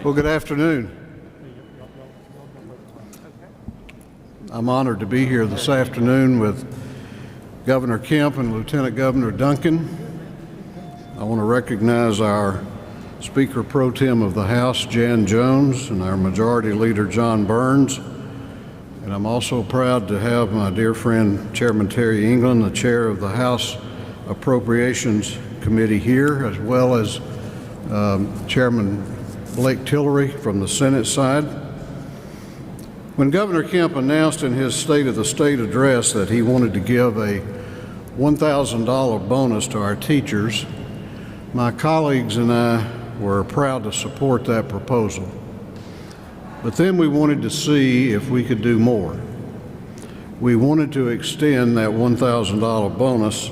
Well, good afternoon. I'm honored to be here this afternoon with Governor Kemp and Lieutenant Governor Duncan. I want to recognize our Speaker Pro Tem of the House, Jan Jones, and our Majority Leader, John Burns. And I'm also proud to have my dear friend, Chairman Terry England, the Chair of the House Appropriations Committee here, as well as Chairman Blake Tillery from the Senate side. When Governor Kemp announced in his State of the State address that he wanted to give a $1,000 bonus to our teachers, my colleagues and I were proud to support that proposal. But then we wanted to see if we could do more. We wanted to extend that $1,000 bonus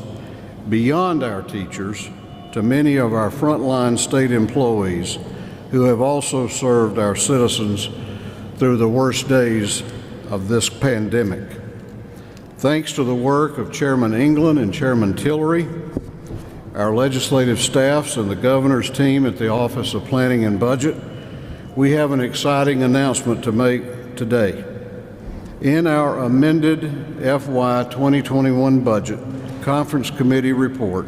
beyond our teachers to many of our frontline state employees who have also served our citizens through the worst days of this pandemic. Thanks to the work of Chairman England and Chairman Tillery, our legislative staffs, and the governor's team at the Office of Planning and Budget, we have an exciting announcement to make today. In our amended FY 2021 budget conference committee report,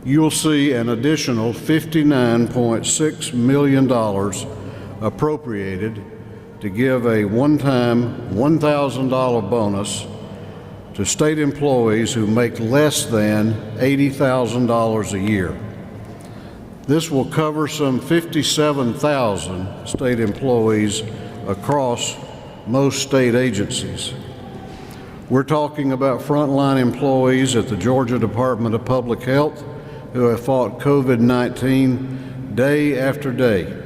you'll see an additional $59.6 million appropriated to give a one-time $1,000 bonus to state employees who make less than $80,000 a year. This will cover some 57,000 state employees across most state agencies. We're talking about frontline employees at the Georgia Department of Public Health who have fought COVID-19 day after day,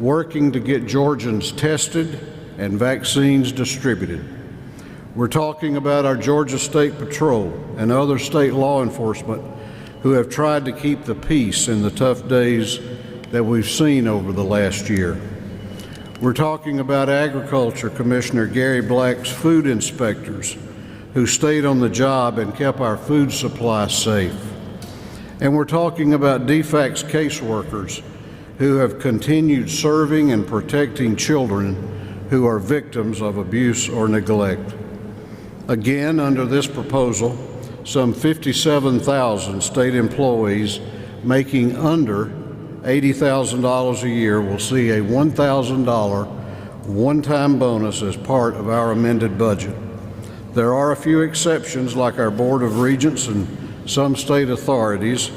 working to get Georgians tested and vaccines distributed. We're talking about our Georgia State Patrol and other state law enforcement who have tried to keep the peace in the tough days that we've seen over the last year. We're talking about Agriculture Commissioner Gary Black's food inspectors who stayed on the job and kept our food supply safe. And we're talking about DFACS caseworkers who have continued serving and protecting children who are victims of abuse or neglect. Again, under this proposal, some 57,000 state employees making under $80,000 a year will see a $1,000 one-time bonus as part of our amended budget. There are a few exceptions, like our Board of Regents and some state authorities,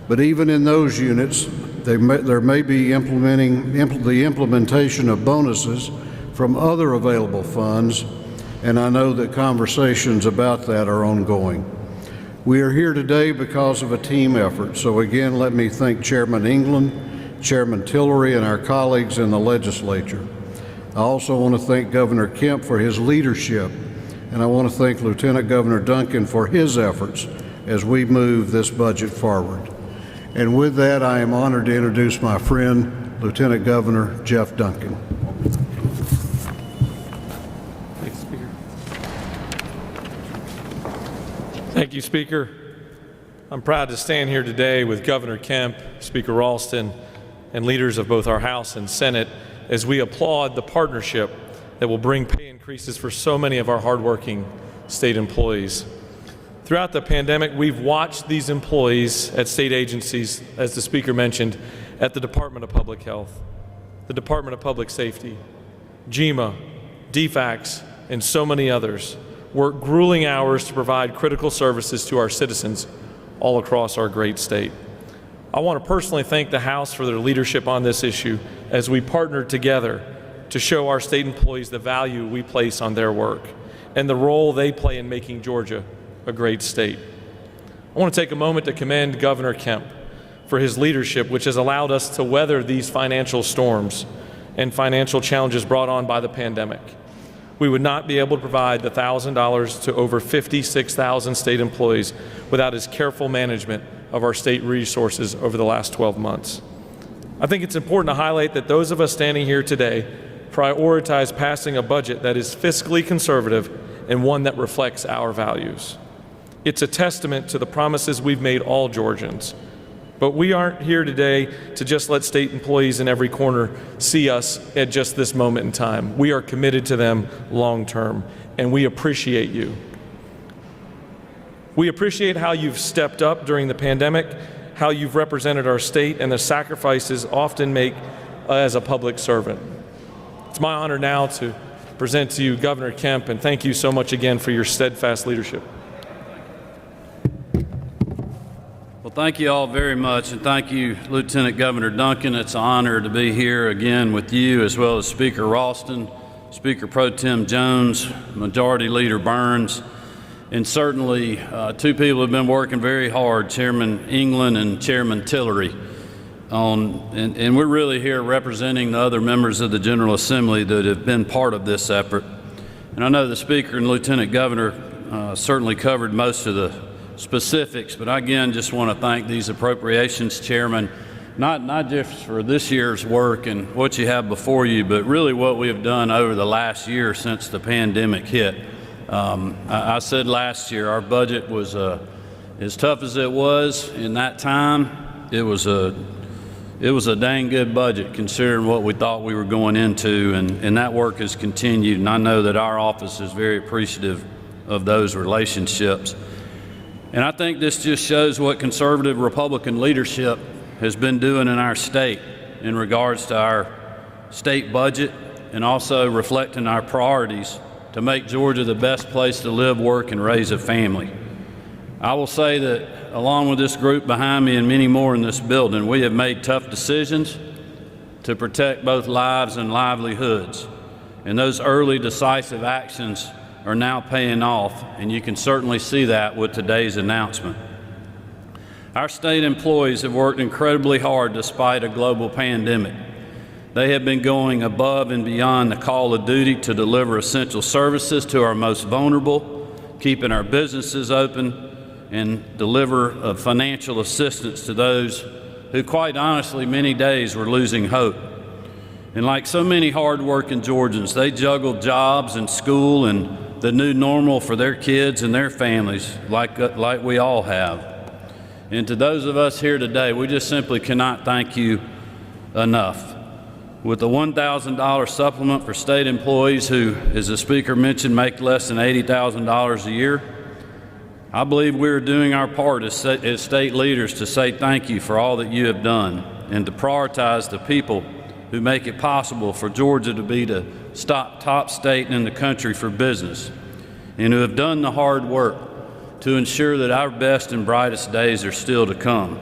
but even in those units, there may be the implementation of bonuses from other available funds, and I know that conversations about that are ongoing. We are here today because of a team effort, so again, let me thank Chairman England, Chairman Tillery, and our colleagues in the legislature. I also want to thank Governor Kemp for his leadership, and I want to thank Lieutenant Governor Duncan for his efforts as we move this budget forward. And with that, I am honored to introduce my friend, Lieutenant Governor Geoff Duncan. Thanks, Speaker. Thank you, Speaker. I'm proud to stand here today with Governor Kemp, Speaker Ralston, and leaders of both our House and Senate as we applaud the partnership that will bring pay increases for so many of our hardworking state employees. Throughout the pandemic, we've watched these employees at state agencies, as the Speaker mentioned, at the Department of Public Health, the Department of Public Safety, GEMA, DFACS, and so many others, work grueling hours to provide critical services to our citizens all across our great state. I want to personally thank the House for their leadership on this issue as we partnered together to show our state employees the value we place on their work and the role they play in making Georgia a great state. I want to take a moment to commend Governor Kemp for his leadership, which has allowed us to weather these financial storms and financial challenges brought on by the pandemic. We would not be able to provide the $1,000 to over 56,000 state employees without his careful management of our state resources over the last 12 months. I think it's important to highlight that those of us standing here today prioritize passing a budget that is fiscally conservative and one that reflects our values. It's a testament to the promises we've made all Georgians But we aren't here today to just let state employees in every corner see us at just this moment in time. We are committed to them long term, and we appreciate you. We appreciate how you've stepped up during the pandemic, how you've represented our state, and the sacrifices often make as a public servant. It's my honor now to present to you Governor Kemp, and thank you so much again for your steadfast leadership. Well, thank you all very much, and thank you, Lieutenant Governor Duncan. It's an honor to be here again with you, as well as Speaker Ralston, Speaker Pro Tem Jones, Majority Leader Burns, and certainly two people have been working very hard, Chairman England and Chairman Tillery. And we're really here representing the other members of the General Assembly that have been part of this effort. And I know the Speaker and Lieutenant Governor certainly covered most of the specifics, but I again just want to thank these appropriations chairmen, not just for this year's work and what you have before you, but really what we have done over the last year since the pandemic hit. I said last year our budget was as tough as it was in that time. It was a dang good budget considering what we thought we were going into, and that work has continued, and I know that our office is very appreciative of those relationships. And I think this just shows what conservative Republican leadership has been doing in our state in regards to our state budget and also reflecting our priorities to make Georgia the best place to live, work, and raise a family. I will say that along with this group behind me and many more in this building, we have made tough decisions to protect both lives and livelihoods. And those early decisive actions are now paying off, and you can certainly see that with today's announcement. Our state employees have worked incredibly hard despite a global pandemic. They have been going above and beyond the call of duty to deliver essential services to our most vulnerable, keeping our businesses open, and deliver financial assistance to those who, quite honestly, many days were losing hope. And like so many hard-working Georgians, they juggled jobs and school and the new normal for their kids and their families like we all have. And to those of us here today, we just simply cannot thank you enough. With the $1,000 supplement for state employees who, as the Speaker mentioned, make less than $80,000 a year, I believe we are doing our part as state leaders to say thank you for all that you have done and to prioritize the people who make it possible for Georgia to be the top state in the country for business, and who have done the hard work to ensure that our best and brightest days are still to come.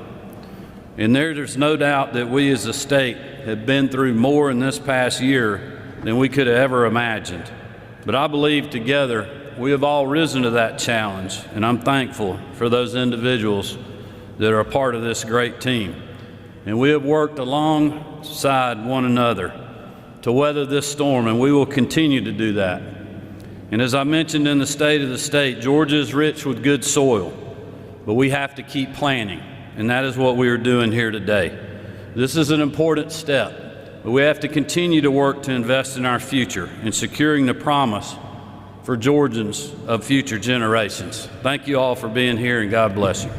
And there's no doubt that we as a state have been through more in this past year than we could have ever imagined. But I believe together we have all risen to that challenge, and I'm thankful for those individuals that are a part of this great team. And we have worked alongside one another to weather this storm, and we will continue to do that. And as I mentioned in the State of the State, Georgia is rich with good soil, but we have to keep planting, and that is what we are doing here today. This is an important step, but we have to continue to work to invest in our future and securing the promise for Georgians of future generations. Thank you all for being here, and God bless you.